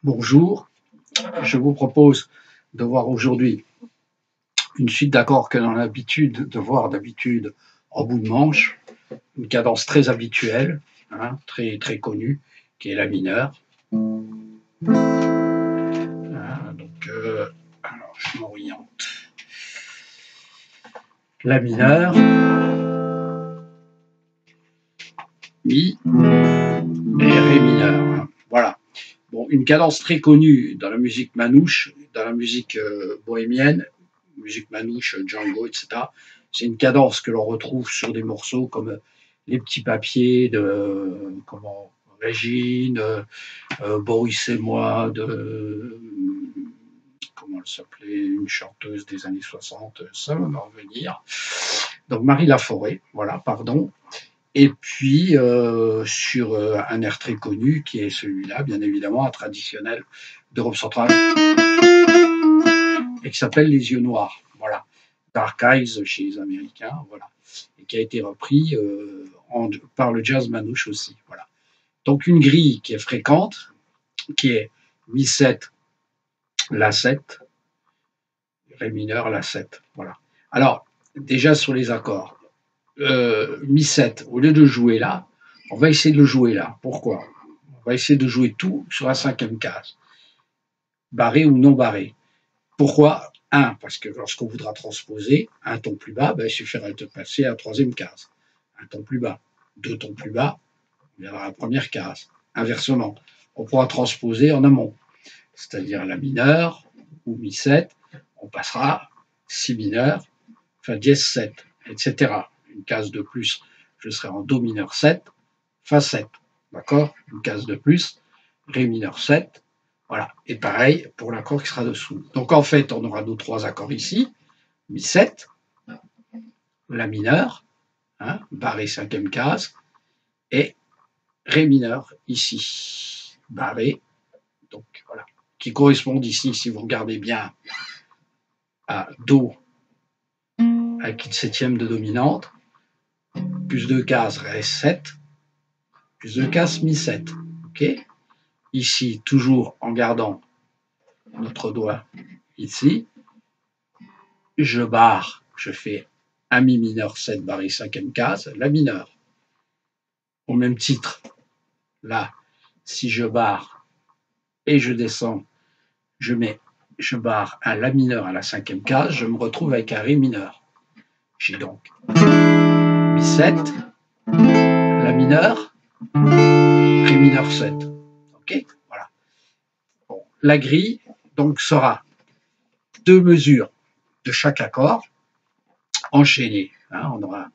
Bonjour, je vous propose de voir aujourd'hui une suite d'accords que l'on a l'habitude de voir d'habitude en bout de manche, une cadence très habituelle, très connue, qui est la mineure. Alors je m'oriente. La mineure, mi et ré mineur. Voilà. Bon, une cadence très connue dans la musique manouche, dans la musique bohémienne, musique manouche, Django, etc. C'est une cadence que l'on retrouve sur des morceaux comme Les Petits Papiers de Régine, Boris et moi de comment elle s'appelait, une chanteuse des années 60, ça va me revenir. Donc Marie Laforêt, voilà, pardon. Et puis sur un air très connu qui est celui-là, bien évidemment, un traditionnel d'Europe centrale, et qui s'appelle Les Yeux Noirs, voilà, Dark Eyes chez les Américains, voilà, et qui a été repris par le jazz manouche aussi, voilà. Donc une grille qui est fréquente, qui est mi-7, la-7, ré mineur, la-7, voilà. Alors déjà sur les accords, mi-7, au lieu de jouer là, on va essayer de le jouer là. Pourquoi? On va essayer de jouer tout sur la cinquième case, barré ou non barré. Pourquoi? Parce que lorsqu'on voudra transposer un ton plus bas, il suffira de passer à la troisième case. Un ton plus bas. Deux tons plus bas, on viendra à la première case. Inversement, on pourra transposer en amont, c'est-à-dire la mineure ou mi-7, on passera si mineur, fa dièse 7, etc. Une case de plus, je serai en do mineur 7, fa 7, d'accord? Une case de plus, ré mineur 7, voilà. Et pareil pour l'accord qui sera dessous. Donc en fait, on aura nos trois accords ici, mi 7, la mineure, barré cinquième case, et ré mineur ici, barré, donc voilà, qui correspondent ici, si vous regardez bien, à do avec une septième de dominante, plus 2 cases ré 7, plus 2 cases mi 7, ok? Ici, toujours en gardant notre doigt ici, je barre, je fais un mi mineur 7 barré cinquième case, la mineure. Au même titre, là, si je barre et je descends, je barre un la mineur à la cinquième case, je me retrouve avec un ré mineur. J'ai donc mi 7, la mineure, ré mineur 7. Ok, voilà. Bon, la grille donc sera 2 mesures de chaque accord enchaînées. On aura.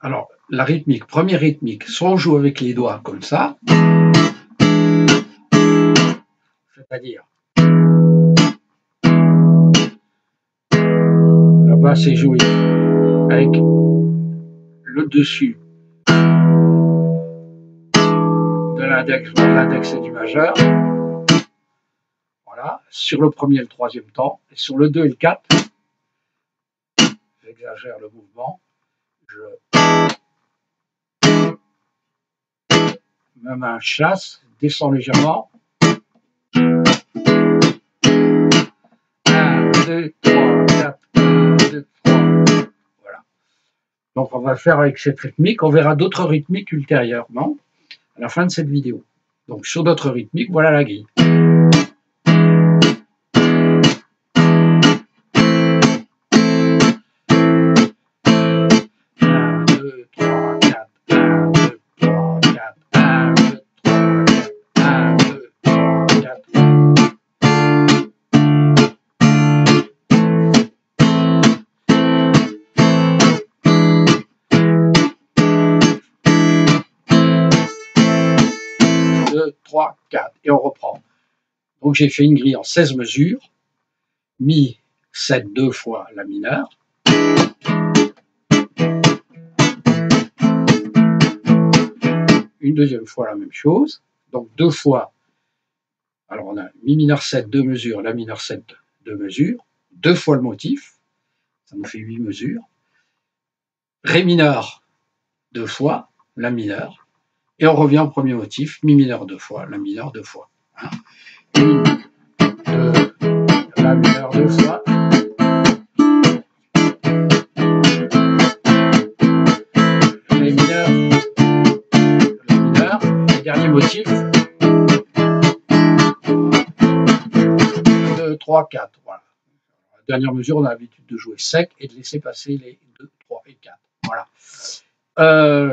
Alors, la rythmique, première rythmique, soit on joue avec les doigts comme ça, c'est-à-dire la basse est jouée avec le dessus de l'index et du majeur, voilà, sur le premier et le troisième temps, et sur le 2 et le 4, j'exagère le mouvement, je ma main chasse, descend légèrement, 1, 2, 3, 4, 1, 2, 3, voilà. Donc on va le faire avec cette rythmique, on verra d'autres rythmiques ultérieurement, à la fin de cette vidéo. Donc sur d'autres rythmiques, voilà la grille. 2, 3, 4, et on reprend. Donc j'ai fait une grille en 16 mesures, mi 7 deux fois la mineure, une deuxième fois la même chose, donc deux fois, alors on a mi mineur 7 deux mesures, la mineur 7 deux mesures, deux fois le motif, ça nous fait 8 mesures, ré mineur deux fois, la mineure, Et on revient au premier motif, mi mineur 2 fois, la mineur 2 fois. Hein. Une, deux, la mineur 2 fois. Les mineurs, la mineur, le dernier motif. 2, 3, 4. Voilà. Dernière mesure, on a l'habitude de jouer sec et de laisser passer les 2, 3 et 4. Voilà.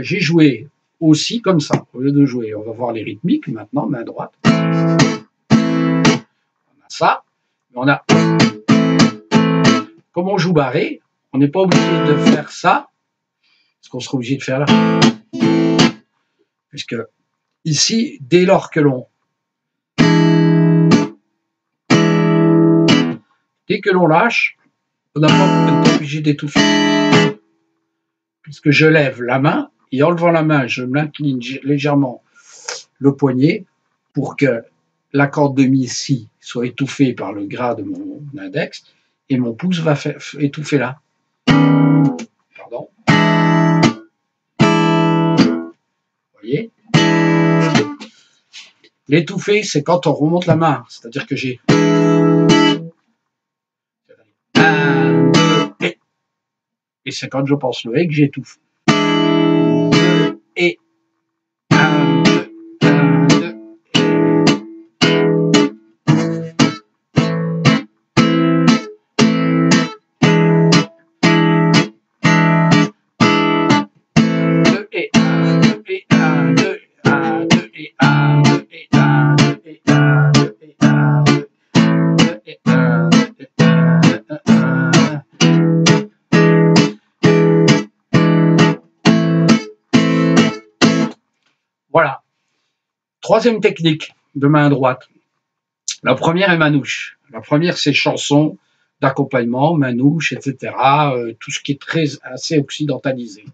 J'ai joué aussi comme ça, au lieu de jouer. On va voir les rythmiques maintenant, main droite. On a ça, mais on a. Comme on joue barré, on n'est pas obligé de faire ça, parce qu'on sera obligé de faire là. Puisque ici, dès lors que dès que l'on lâche, on n'est pas obligé d'étouffer. Puisque je lève la main, et en levant la main, je m'incline légèrement le poignet pour que la corde de mi ici soit étouffée par le gras de mon index, et mon pouce va étouffer là. Pardon. Vous voyez? L'étouffer, c'est quand on remonte la main, c'est-à-dire que j'ai 1, 2, et c'est quand je pense le et que j'étouffe. 2 et 1, 2, 1, 2. Et 1, 2, et 1, 2, 1, 2, et 1, 2, et 1, 2, et 1, 2, et 1, 2, et 1, 2, et 1, 1. Voilà. Troisième technique de main droite. La première est manouche. La première, c'est chanson d'accompagnement, manouche, etc. Tout ce qui est assez occidentalisé.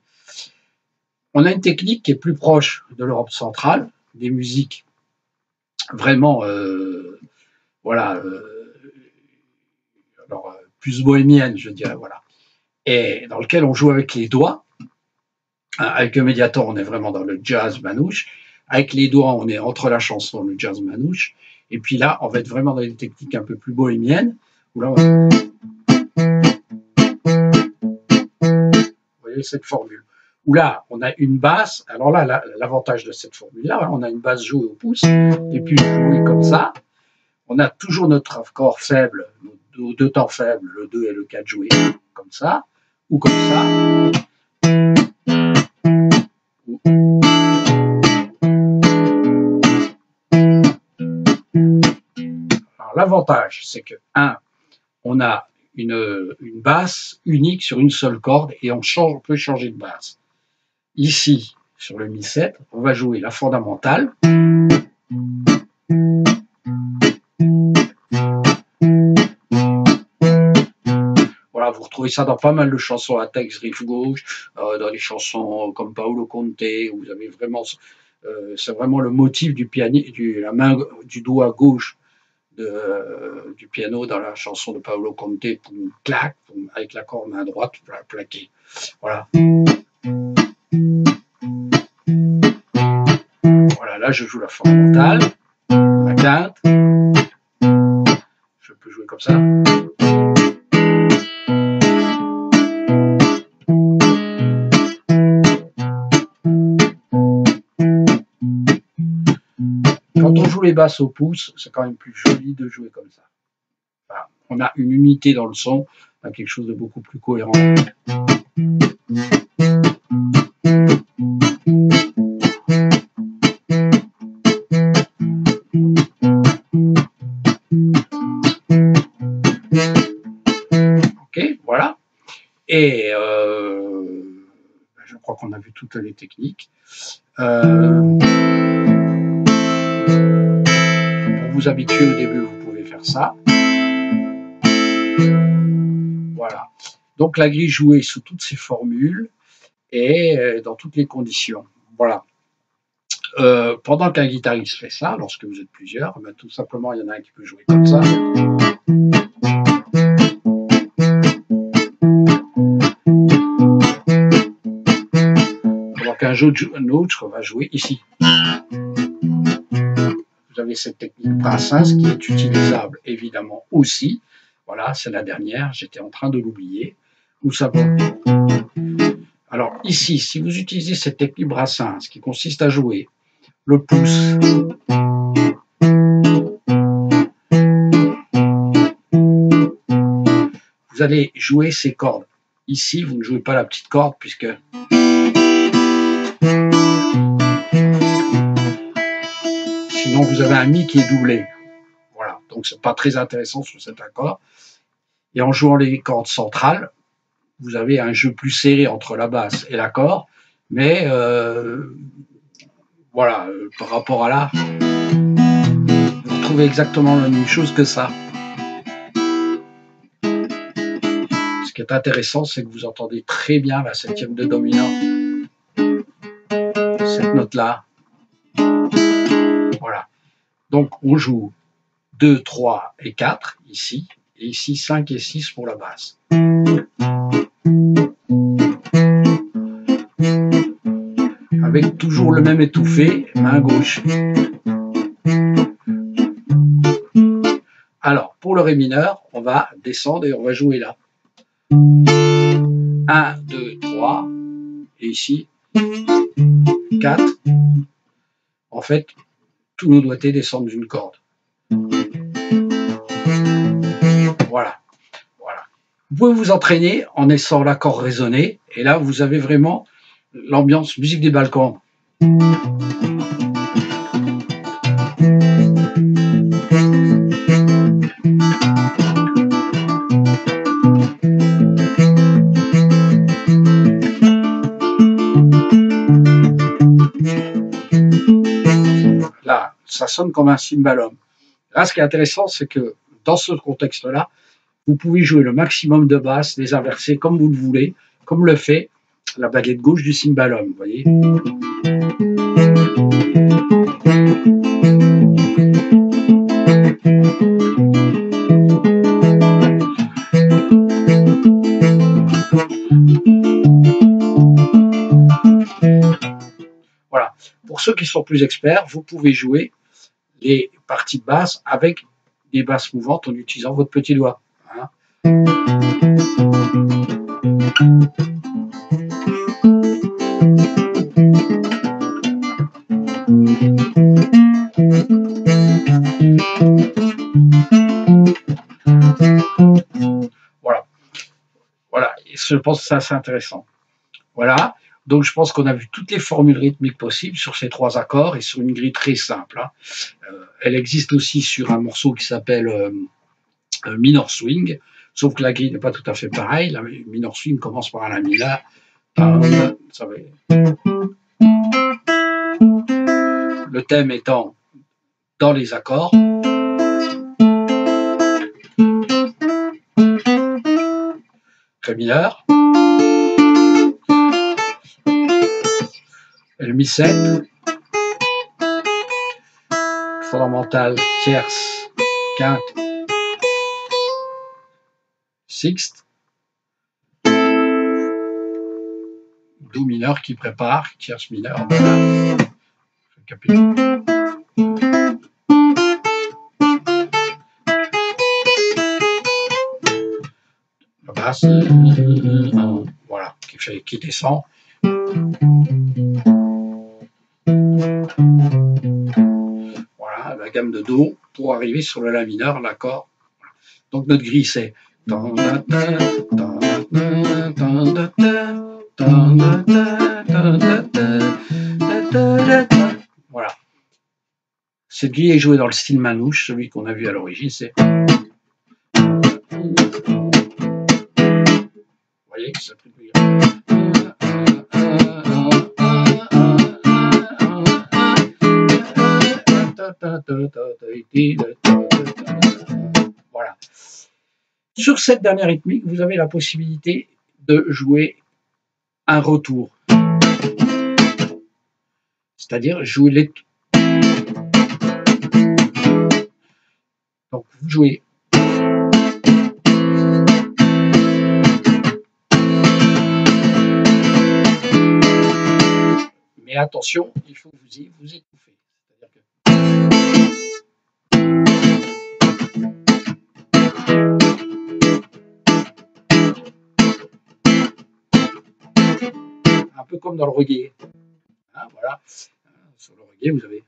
On a une technique qui est plus proche de l'Europe centrale, des musiques vraiment, voilà, alors, plus bohémiennes, je dirais, voilà, et dans lequel on joue avec les doigts. Avec le médiator, on est vraiment dans le jazz manouche. Avec les doigts, on est entre la chanson et le jazz manouche. Et puis là, on va être vraiment dans des techniques un peu plus bohémiennes. Où là, vous voyez cette formule. Où là, on a une basse. Alors là, l'avantage de cette formule-là, on a une basse jouée au pouce, et puis jouée comme ça. On a toujours notre accord faible, nos deux temps faibles, le 2 et le 4 joués comme ça, ou comme ça. Alors l'avantage, c'est que, on a une basse unique sur une seule corde et on peut changer de basse. Ici, sur le Mi7, on va jouer la fondamentale. Voilà, vous retrouvez ça dans pas mal de chansons à texte riff gauche, dans des chansons comme Paolo Conte, où vous avez vraiment, c'est vraiment le motif du la main du doigt gauche du piano dans la chanson de Paolo Conte, clac, avec l'accord main droite plaquée. Voilà. Voilà, là je joue la fondamentale, la quinte. Je peux jouer comme ça. Quand on joue les basses au pouce, c'est quand même plus joli de jouer comme ça. Enfin, on a une unité dans le son, on a quelque chose de beaucoup plus cohérent. Ok, voilà. Et je crois qu'on a vu toutes les techniques. Pour vous habituer au début, vous pouvez faire ça. Voilà. Donc la grille jouée sous toutes ces formules et dans toutes les conditions. Voilà. Pendant qu'un guitariste fait ça, lorsque vous êtes plusieurs, ben, tout simplement, il y en a un qui peut jouer comme ça. Pendant qu'un autre va jouer ici. Vous avez cette technique Brassens qui est utilisable évidemment aussi. Voilà, c'est la dernière, j'étais en train de l'oublier. Nous savons. Alors ici, si vous utilisez cette technique Brassens qui consiste à jouer le pouce, vous allez jouer ces cordes. Ici, vous ne jouez pas la petite corde puisque sinon vous avez un mi qui est doublé. Voilà, donc c'est pas très intéressant sur cet accord. Et en jouant les cordes centrales, vous avez un jeu plus serré entre la basse et l'accord, mais voilà, par rapport à là, vous retrouvez exactement la même chose que ça. Ce qui est intéressant, c'est que vous entendez très bien la septième de dominant, cette note-là. Voilà. Donc on joue 2, 3 et 4 ici, et ici 5 et 6 pour la basse. Avec toujours le même étouffé, main gauche. Alors, pour le ré mineur, on va descendre et on va jouer là. 1, 2, 3, et ici 4. En fait, tous nos doigtés descendent d'une corde. Voilà. Voilà. Vous pouvez vous entraîner en laissant l'accord résonner, et là, vous avez vraiment l'ambiance musique des balkans. Là, ça sonne comme un cymbalum. Là, ce qui est intéressant, c'est que dans ce contexte-là, vous pouvez jouer le maximum de basses, les inverser comme vous le voulez, comme le fait la baguette gauche du cymbalum, vous voyez. Voilà. Pour ceux qui sont plus experts, vous pouvez jouer les parties de basse avec des basses mouvantes en utilisant votre petit doigt. Hein. Voilà. Voilà. Et je pense que ça, c'est intéressant. Voilà. Donc, je pense qu'on a vu toutes les formules rythmiques possibles sur ces 3 accords et sur une grille très simple. Hein. Elle existe aussi sur un morceau qui s'appelle Minor Swing, sauf que la grille n'est pas tout à fait pareille. La Minor Swing commence par un La mineur. Le thème étant dans les accords. Ré mineur. Le mi-7. Fondamentale, tierce, quinte, sixte. Do mineur qui prépare, tierce mineur. Voilà. La basse, voilà, qui descend. Voilà, la gamme de Do pour arriver sur le La mineur, l'accord. Donc notre grille c'est voilà. Cette grille est jouée dans le style manouche, celui qu'on a vu à l'origine, c'est. Vous voyez, ça peut être. Voilà. Sur cette dernière rythmique, vous avez la possibilité de jouer un retour. C'est-à-dire jouer les. Donc vous jouez. Mais attention, il faut que vous étouffez. C'est-à-dire que un peu comme dans le reggae. Hein, voilà. Sur le reggae, vous avez.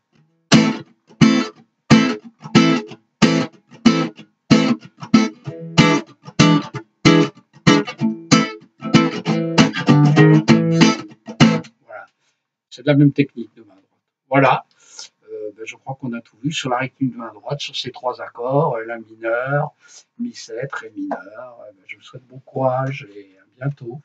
Voilà. C'est de la même technique de main droite. Voilà. Je crois qu'on a tout vu sur la rythmique de main droite, sur ces trois accords, la mineur, mi 7, ré mineur. Je vous souhaite bon courage et à bientôt.